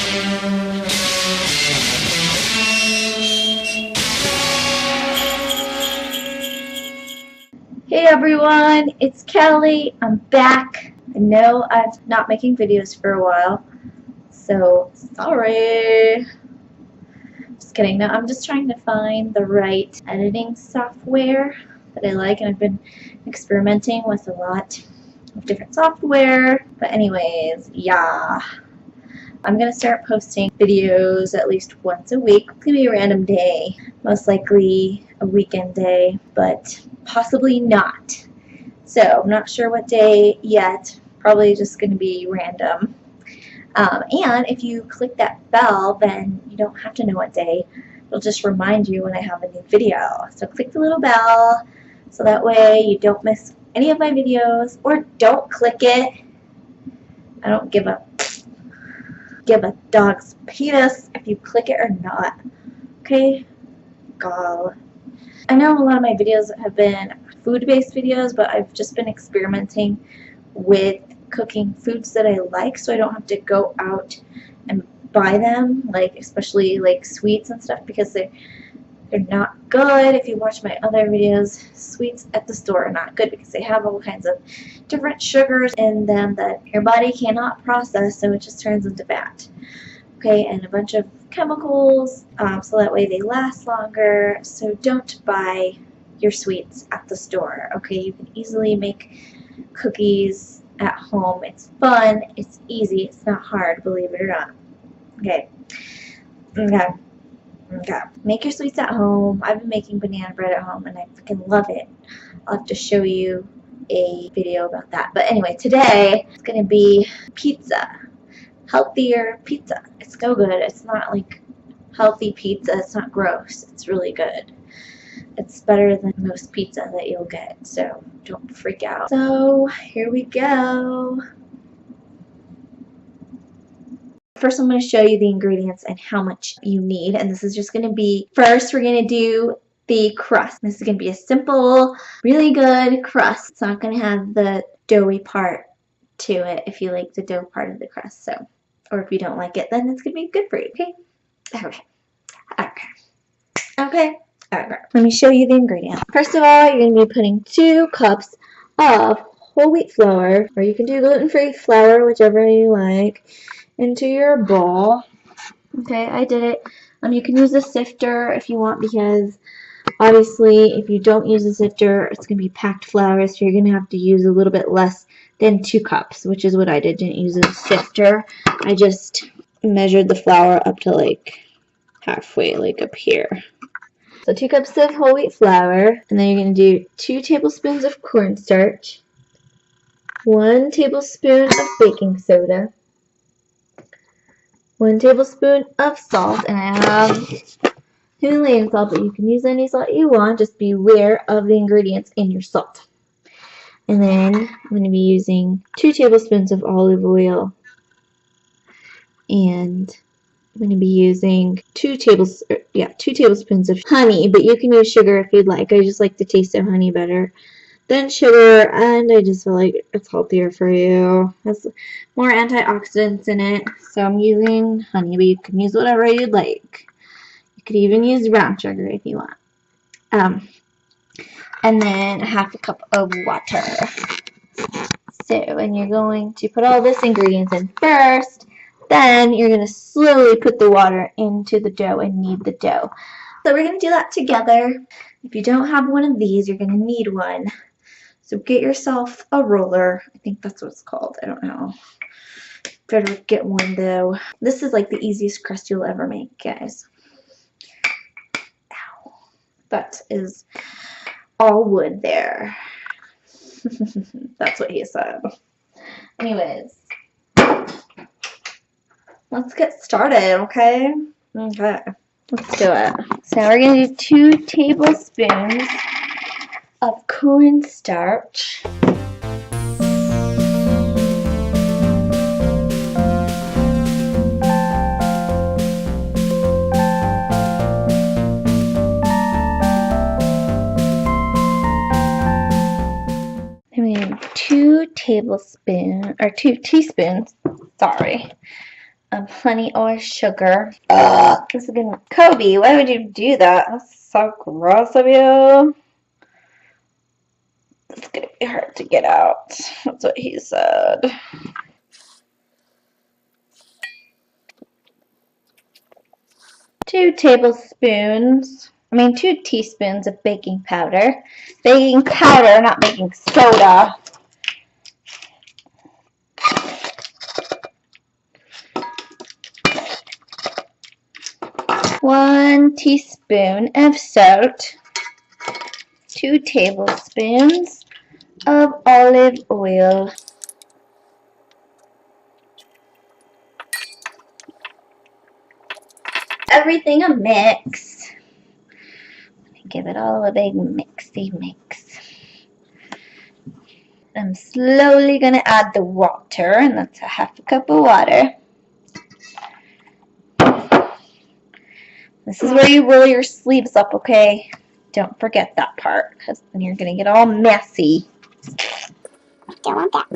Hey everyone, it's Kelly. I'm back. I know I'm not making videos for a while, so sorry. Just kidding. No, I'm just trying to find the right editing software that I like, and I've been experimenting with a lot of different software. But anyways, yeah. I'm going to start posting videos at least once a week. It's going to be a random day, most likely a weekend day, but possibly not. So I'm not sure what day yet. Probably just going to be random. And if you click that bell, then you don't have to know what day. It'll just remind you when I have a new video. So click the little bell so that way you don't miss any of my videos, or don't click it. I don't give a dog's penis if you click it or not. Okay? Gall. I know a lot of my videos have been food-based videos, but I've just been experimenting with cooking foods that I like, so I don't have to go out and buy them, like especially like sweets and stuff, because they're not good. If you watch my other videos, sweets at the store are not good because they have all kinds of different sugars in them that your body cannot process, so it just turns into fat. Okay, and a bunch of chemicals, so that way they last longer. So don't buy your sweets at the store. Okay, you can easily make cookies at home. It's fun, it's easy, it's not hard, believe it or not. Okay. Okay. Make your sweets at home. I've been making banana bread at home and I freaking love it. I'll have to show you a video about that. But anyway, today it's going to be pizza. Healthier pizza. It's so good. It's not like healthy pizza. It's not gross. It's really good. It's better than most pizza that you'll get. So don't freak out. So here we go. First, I'm going to show you the ingredients and how much you need. And this is just going to be, first we're going to do the crust. This is going to be a simple, really good crust. It's not going to have the doughy part to it if you like the dough part of the crust. So, or if you don't like it, then it's going to be good for you. Okay? Okay. Let me show you the ingredients. First of all, you're going to be putting 2 cups of whole wheat flour, or you can do gluten-free flour, whichever you like, into your bowl. Okay, I did it. You can use a sifter if you want, because obviously if you don't use a sifter, it's going to be packed flour, so you're going to have to use a little bit less than 2 cups, which is what I did. Didn't use a sifter. I just measured the flour up to like halfway, like up here. So 2 cups of whole wheat flour, and then you're going to do 2 tablespoons of cornstarch, 1 tablespoon of baking soda, 1 tablespoon of salt, and I have Himalayan salt, but you can use any salt you want. Just be aware of the ingredients in your salt. And then I'm going to be using 2 tablespoons of olive oil, and I'm going to be using 2 tablespoons of honey, but you can use sugar if you'd like. I just like the taste of honey better than sugar, and I just feel like it's healthier for you. It has more antioxidants in it, so I'm using honey, but you can use whatever you'd like. You could even use brown sugar if you want. And then 1/2 cup of water. So, and you're going to put all this ingredients in first, then you're going to slowly put the water into the dough and knead the dough. So we're going to do that together. If you don't have one of these, you're going to need one. So get yourself a roller. I think that's what it's called. I don't know. Better get one though. This is like the easiest crust you'll ever make, guys. Ow. That is all wood there. That's what he said. Anyways, let's get started, okay? Okay, let's do it. So we're going to do 2 tablespoons of cornstarch. I mean 2 teaspoons, sorry, plenty of sugar. This is gonna Kobe, why would you do that? That's so gross of you. It's gonna be hard to get out. That's what he said. 2 teaspoons of baking powder. Baking powder, not baking soda. 1 teaspoon of salt. 2 tablespoons of olive oil. Everything a mix. Give it all a big mixy mix. I'm slowly going to add the water, and that's a half a cup of water. This is where you roll your sleeves up, okay? Don't forget that part, because then you're going to get all messy. Don't want that.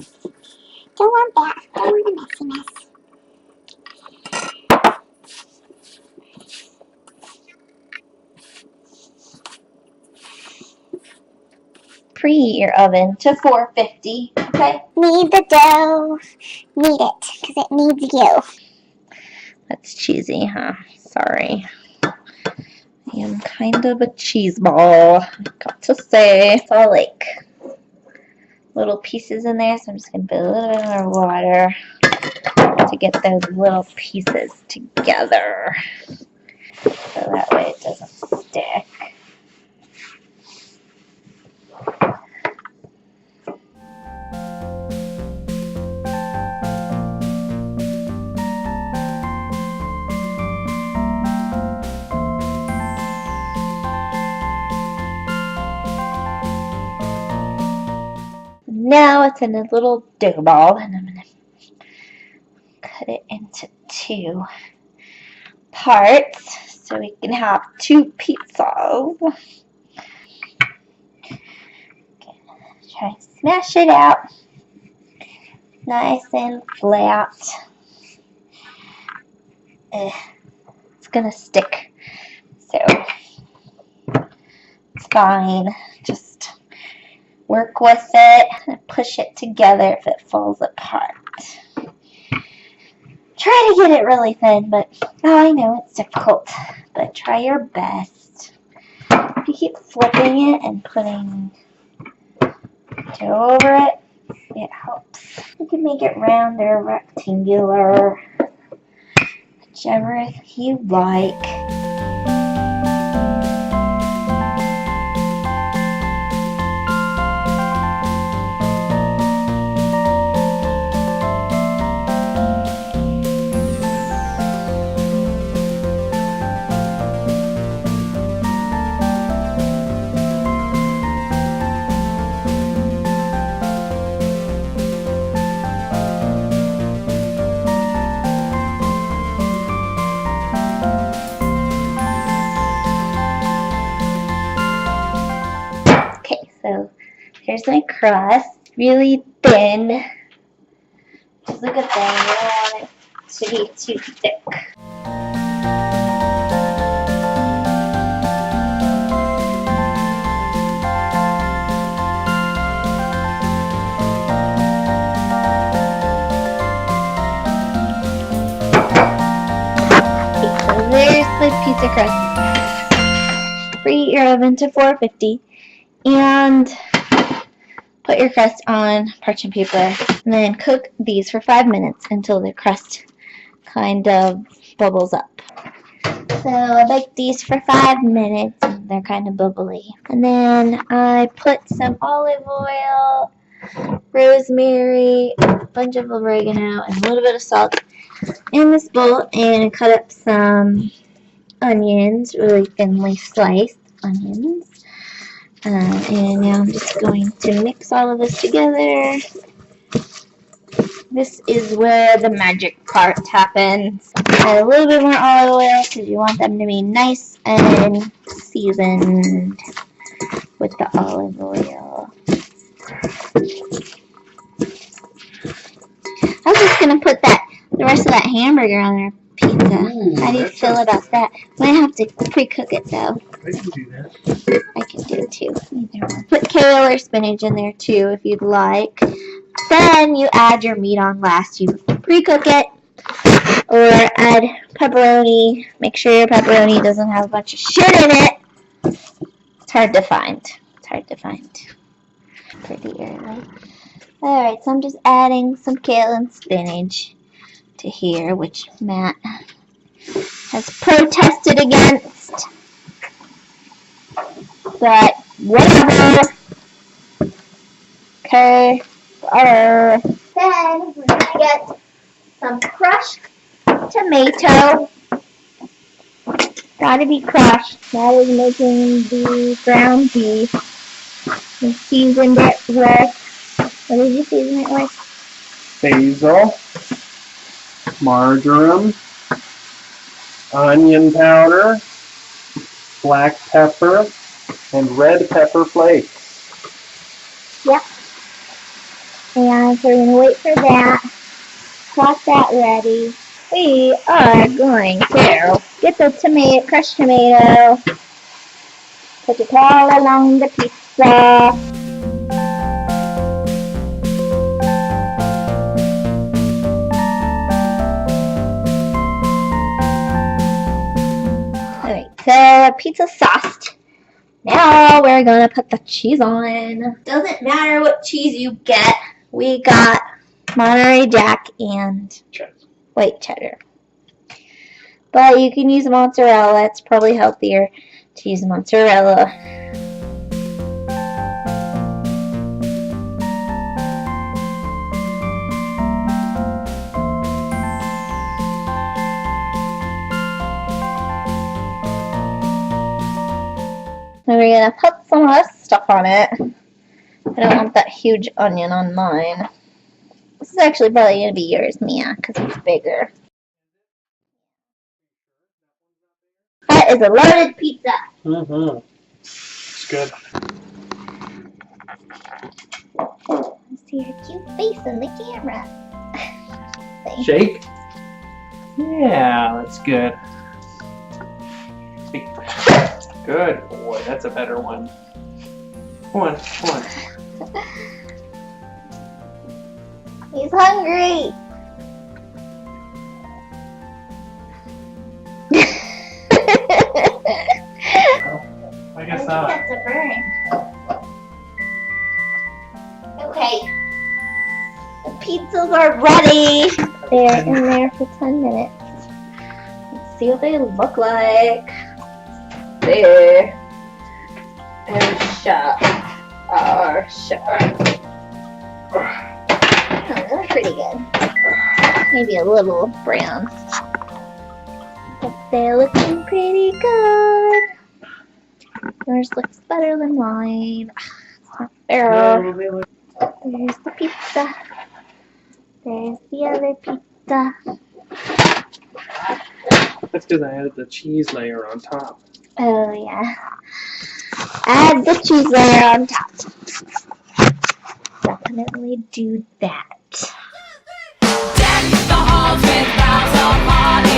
Don't want that. Don't want a messy mess. Preheat your oven to 450, okay? Knead the dough. Knead it, because it needs you. That's cheesy, huh? Sorry. I am kind of a cheese ball, I've got to say. It's all like little pieces in there, so I'm just going to put a little bit more water to get those little pieces together. So that way it doesn't stick. Now it's in a little dough ball, and I'm going to cut it into 2 parts so we can have 2 pizzas. Okay, try and smash it out nice and flat. It's going to stick, so it's fine. Just work with it and push it together if it falls apart. Try to get it really thin, but I know it's difficult, but try your best. If you keep flipping it and putting dough over it, it helps. You can make it round or rectangular, whichever you like. So here's my crust, really thin, which is a good thing. You don't want it to be too thick. Okay, so there's the pizza crust. Preheat your oven to 450. And put your crust on parchment paper, and then cook these for 5 minutes until the crust kind of bubbles up. So I baked these for 5 minutes, and they're kind of bubbly. And then I put some olive oil, rosemary, a bunch of oregano, and a little bit of salt in this bowl, and I cut up some onions, really thinly sliced onions. And now I'm just going to mix all of this together. This is where the magic part happens. Add a little bit more olive oil because you want them to be nice and seasoned with the olive oil. I'm just going to put that the rest of that hamburger on our pizza. Ooh, How do you feel about that? Might have to pre-cook it though. I can do that. I can do it too. Either one. Put kale or spinach in there too if you'd like. Then you add your meat on last. You pre-cook it. Or add pepperoni. Make sure your pepperoni doesn't have a bunch of shit in it. It's hard to find. Pretty early. Alright, so I'm just adding some kale and spinach to here, which Matt has protested against. But whatever. Okay. Then we're gonna get some crushed tomato. Gotta be crushed. That is making the ground beef. We seasoned it with, what did you season it with? Basil, marjoram, onion powder, black pepper, and red pepper flakes. Yep. And so we're going to wait for that. Got that ready. We are going to get the crushed tomato, put it all along the pizza. Alright, so pizza sauced. Now we're gonna put the cheese on. Doesn't matter what cheese you get. We got Monterey Jack and white cheddar. But you can use mozzarella. It's probably healthier to use mozzarella. Then we're gonna put some of this stuff on it. I don't want that huge onion on mine. This is actually probably gonna be yours, Mia, because it's bigger. That is a loaded pizza. Mm-hmm. It's good. Let's see her cute face in the camera. Shake? Yeah, that's good. Good boy, that's a better one. Come on. He's hungry. I guess not. That's a burn. Okay. The pizzas are ready. They're in there for 10 minutes. Let's see what they look like. There. And shot. Oh, they look pretty good. Maybe a little brown. But they're looking pretty good. Yours looks better than mine. It's not fair. There's the pizza. There's the other pizza. That's because I added the cheese layer on top. Oh, yeah. Add the cheese layer on top. Definitely do that. Deck the halls with boughs of holly.